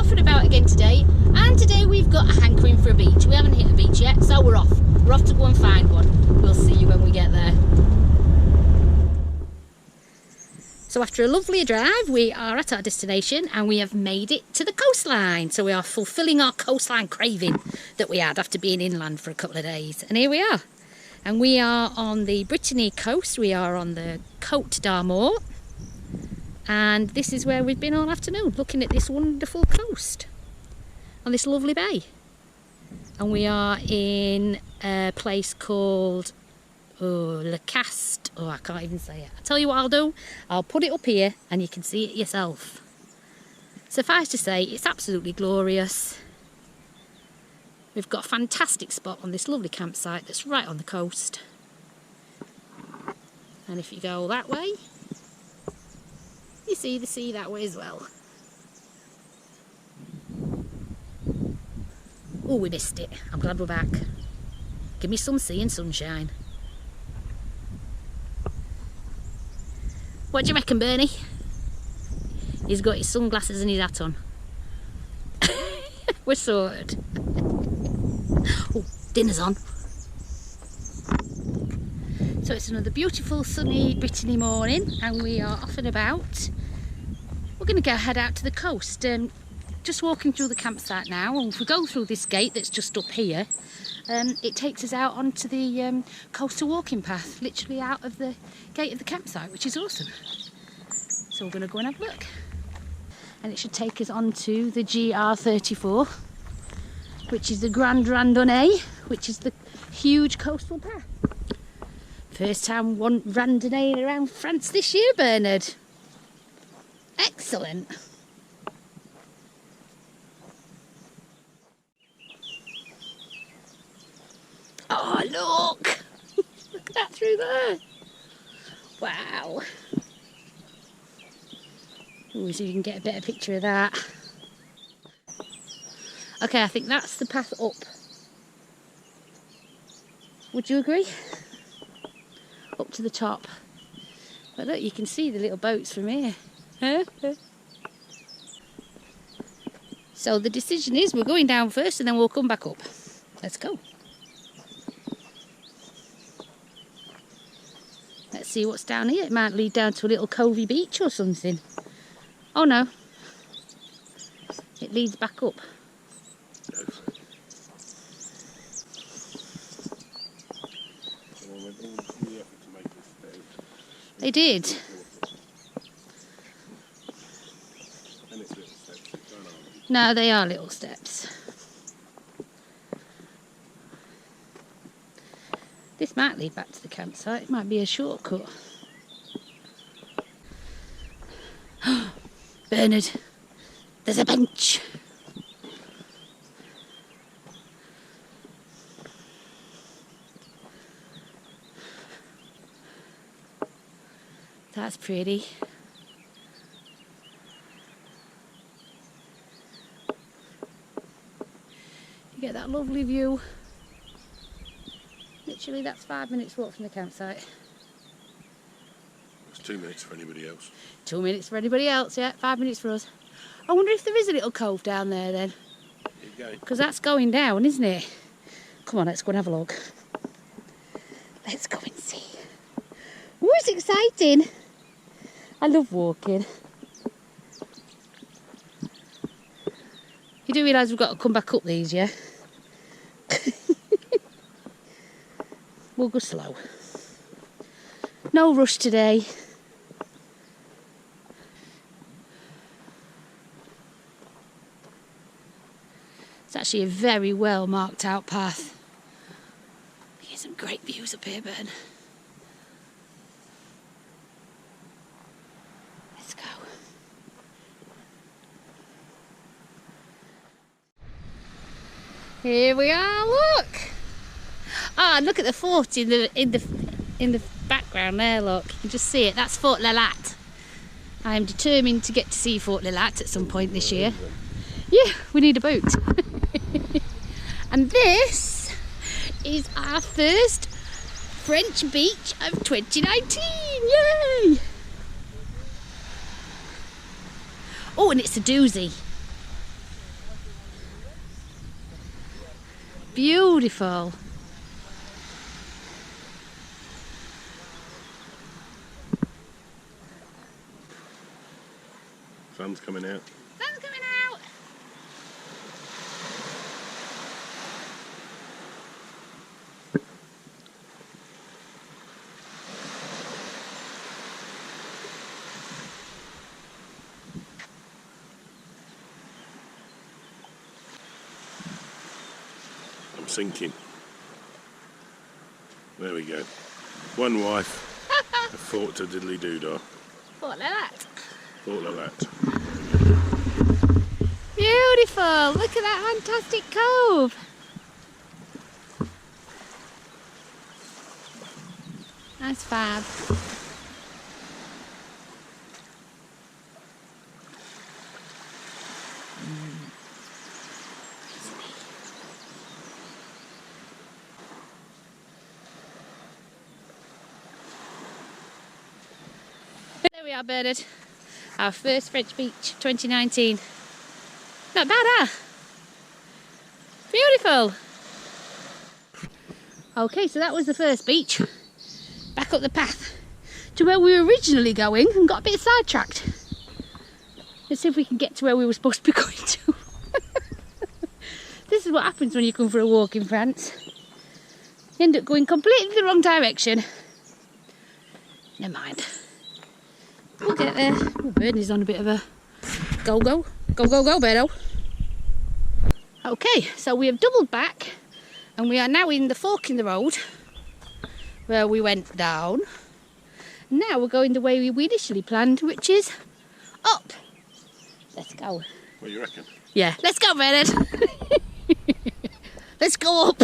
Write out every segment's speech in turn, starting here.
off and about again today, and today we've got a hankering for a beach. We haven't hit a beach yet, so we're off. We're off to go and find one. We'll see you when we get there. So after a lovely drive, we are at our destination and we have made it to the coastline. So we are fulfilling our coastline craving that we had after being inland for a couple of days. And here we are. And we are on the Brittany coast. We are on the Côtes-d'Armor. And this is where we've been all afternoon, looking at this wonderful coast on this lovely bay. And we are in a place called ST CAST. Oh, I can't even say it. I'll tell you what I'll do. I'll put it up here and you can see it yourself. Suffice to say, it's absolutely glorious. We've got a fantastic spot on this lovely campsite that's right on the coast. And if you go that way, you see the sea that way as well. Oh, we missed it. I'm glad we're back. Give me some sea and sunshine. What do you reckon, Bernie? He's got his sunglasses and his hat on. We're sorted. Oh, dinner's on. So it's another beautiful sunny Brittany morning and we are off and about. We're going to go head out to the coast. Just walking through the campsite now, and if we go through this gate that's just up here, it takes us out onto the coastal walking path, literally out of the gate of the campsite, which is awesome. So we're going to go and have a look. And it should take us onto the GR34, which is the Grand Randonnée, which is the huge coastal path. First time one randonnée around France this year, Bernard. Excellent. Oh, look! Look at that through there. Wow. Ooh, so you can get a better picture of that. Okay, I think that's the path up. Would you agree? Up to the top. But look, you can see the little boats from here. So the decision is we're going down first and then we'll come back up. Let's go. Let's see what's down here. It might lead down to a little covey beach or something. Oh no. It leads back up. They did. No, they are little steps. This might lead back to the campsite. It might be a shortcut. Bernard, there's a bench. That's pretty. You get that lovely view. Literally, that's 5 minutes walk from the campsite. It's 2 minutes for anybody else. 2 minutes for anybody else, yeah. 5 minutes for us. I wonder if there is a little cove down there then. Keep going. Because that's going down, isn't it? Come on, let's go and have a look. Let's go and see. Ooh, it's exciting. I love walking. You do realise we've got to come back up these, yeah? We'll go slow. No rush today. It's actually a very well marked out path. You get some great views up here, Ben. Let's go. Here we are, look! Ah, look at the fort in the background there, look. You can just see it. That's Fort Lelat. I am determined to get to see Fort Lelat at some point this year. Yeah, we need a boat. And this is our first French beach of 2019. Yay! Oh, and it's a doozy. beautiful. Sun's coming out. Sun's coming out. I'm sinking. There we go. One wife, a thought to diddly doodah. What like that? Thought like that. Beautiful. Look at that fantastic cove. That's fab. There we are, Bernard. Our first French beach, 2019. Not bad, huh? Beautiful. Okay, so that was the first beach. Back up the path to where we were originally going and got a bit sidetracked. Let's see if we can get to where we were supposed to be going to. This is what happens when you come for a walk in France. You end up going completely the wrong direction. Never mind. We'll get there. Oh, Bernie's on a bit of a go, Berno. Okay, so we have doubled back and we are now in the fork in the road where we went down. Now we're going the way we initially planned, which is up. Let's go. What do you reckon? Yeah, let's go, Bernard. Let's go up.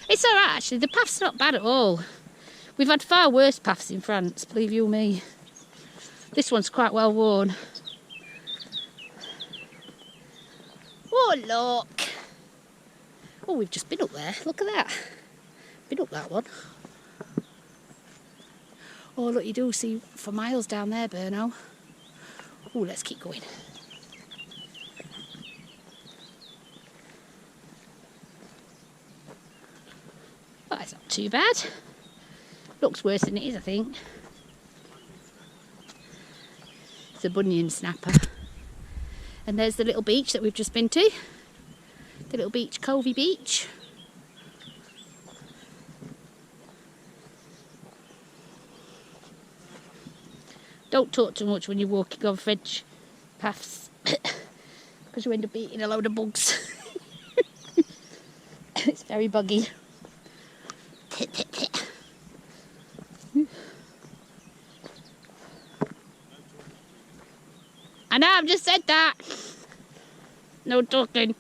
It's alright actually, the path's not bad at all. We've had far worse paths in France, believe you me. This one's quite well worn. Oh look! Oh, we've just been up there, look at that. Been up that one. Oh look, you do see for miles down there, Berno. Oh, let's keep going. Oh, it's not too bad. Looks worse than it is, I think. It's a bunion snapper. And there's the little beach that we've just been to. The little beach, Covey Beach. Don't talk too much when you're walking on French paths because you end up eating a load of bugs. It's very buggy. I know, I've just said that. No talking.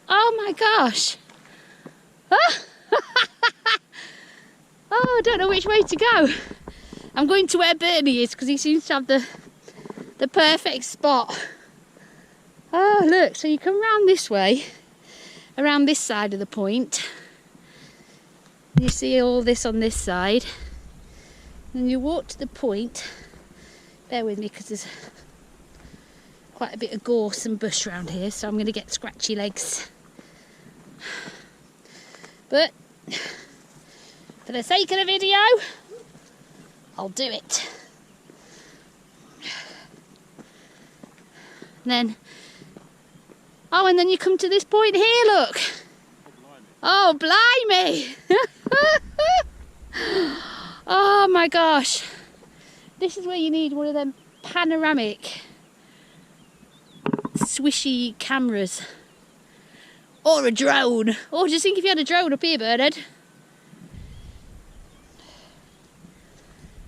Oh my gosh. Oh, I don't know which way to go. I'm going to where Bernie is because he seems to have the perfect spot. Oh, look, so you come round this way, around this side of the point. You see all this on this side. And you walk to the point. Bear with me because there's quite a bit of gorse and bush around here, so I'm going to get scratchy legs. But for the sake of the video, I'll do it. And then, oh, and then you come to this point here, look. Oh, blimey. Oh my gosh. This is where you need one of them panoramic, swishy cameras. Or a drone. Oh, just think if you had a drone up here, Bernard.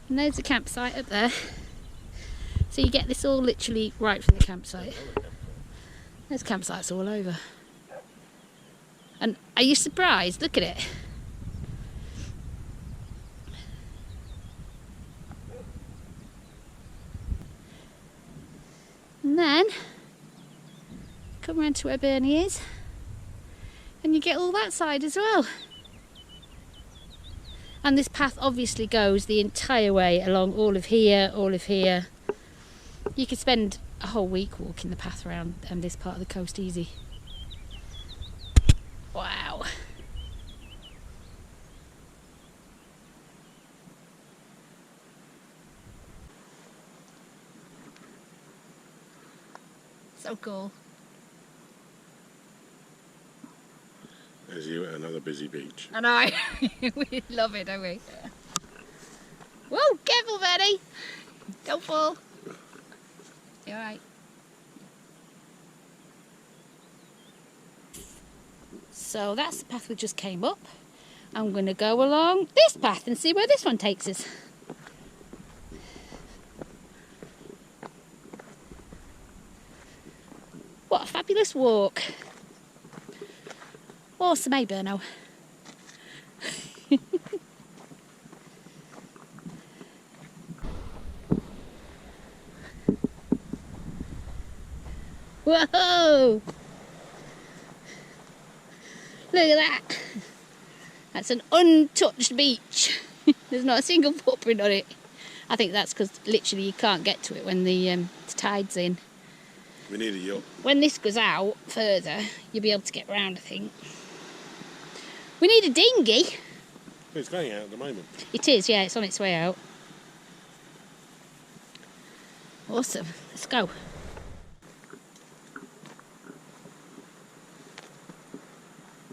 And there's the campsite up there. So you get this all literally right from the campsite. There's campsites all over. And are you surprised? Look at it. And then come round to where Bernie is. And you get all that side as well. And this path obviously goes the entire way along all of here, all of here. You could spend a whole week walking the path around this part of the coast easy. Wow. So cool. There's you at another busy beach. I know. We love it, don't we? Whoa, careful, Betty. Don't fall. You alright? So that's the path we just came up. I'm going to go along this path and see where this one takes us. What a fabulous walk. Awesome, eh, Berno? Whoa! Look at that. That's an untouched beach. There's not a single footprint on it. I think that's because literally you can't get to it when the tide's in. We need a yacht. When this goes out further, you'll be able to get round, I think. We need a dinghy. It's going out at the moment. It is, yeah, it's on its way out. Awesome, let's go.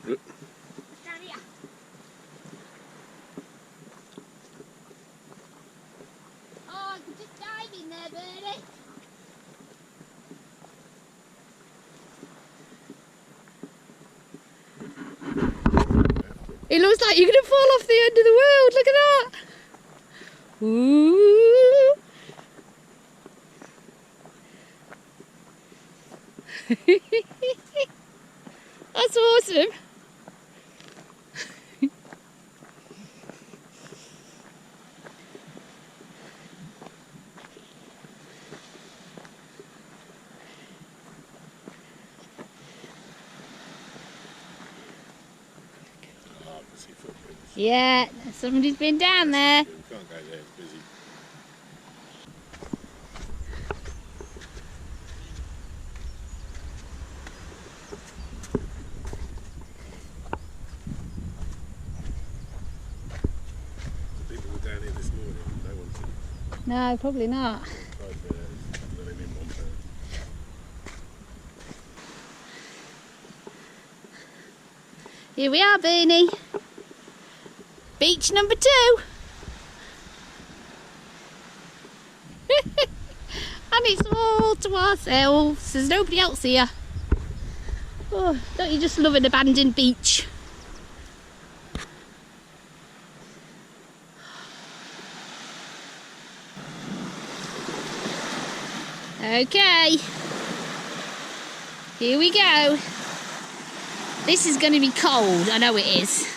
Yep. Down here. Oh, I can just dive in there, Bernie. It looks like you're going to fall off the end of the world. Look at that. Ooh. That's awesome. Yeah, somebody's been down there. You can't go there, it's busy. The people were down here this morning, no one's in. No, probably not. Here we are, Bernie. Beach number 2. And it's all to ourselves. There's nobody else here. Oh, don't you just love an abandoned beach? Okay. Here we go. This is going to be cold. I know it is.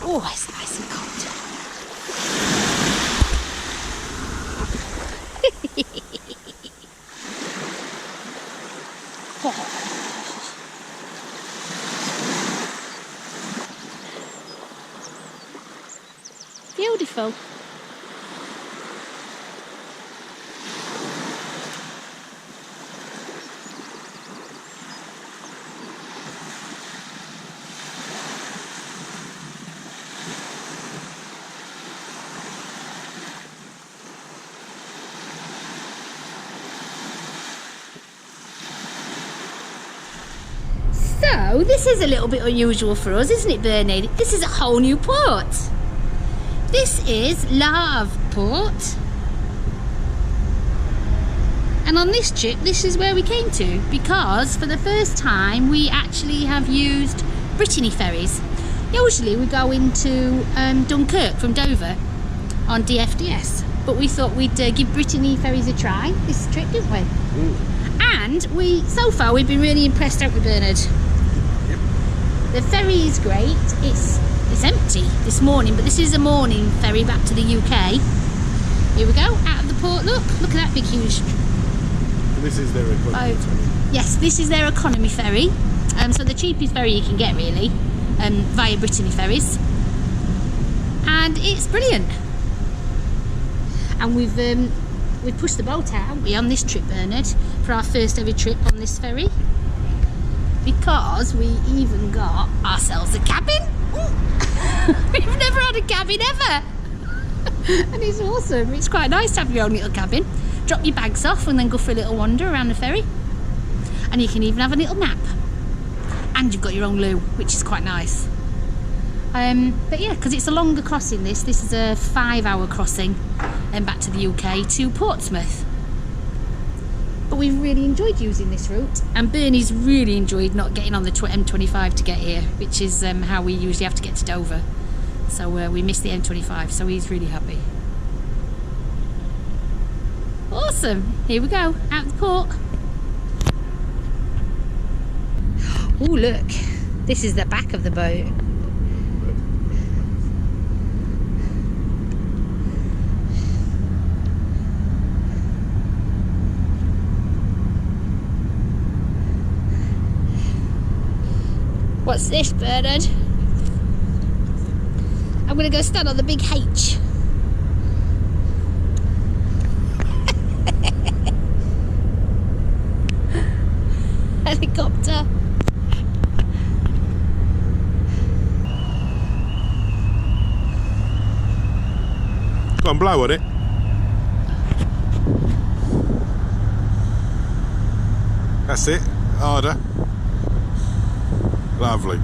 Oh, it's nice and cold. Beautiful. So, this is a little bit unusual for us, isn't it, Bernie? This is a whole new port. This is Love Port. And on this trip, this is where we came to, because for the first time we actually have used Brittany Ferries. Usually we go into Dunkirk from Dover on DFDS, but we thought we'd give Brittany Ferries a try this trip, didn't we? Ooh. And so far we've been really impressed, haven't we, Bernard? Yep. The ferry is great. It's empty this morning, but this is a morning ferry back to the UK. Here we go, out of the port. Look at that big huge And this is their economy boat. ferry. Yes, this is their economy ferry. So the cheapest ferry you can get really, via Brittany Ferries, and it's brilliant. And we've pushed the boat out, haven't we, on this trip, Bernard, for our first ever trip on this ferry, because we even got ourselves a cabin. We've never had a cabin ever. And it's awesome. It's quite nice to have your own little cabin. Drop your bags off and then go for a little wander around the ferry. And you can even have a little nap. And you've got your own loo, which is quite nice. But yeah, because it's a longer crossing this is a 5-hour crossing back to the UK to Portsmouth. But we've really enjoyed using this route, and Bernie's really enjoyed not getting on the M25 to get here, which is how we usually have to get to Dover. So we missed the M25, so he's really happy. Awesome, here we go, out the port. Oh look, this is the back of the boat. What's this, Bernard? I'm gonna go stand on the big H. Helicopter. Go on, blow on it. That's it. Harder. Lovely.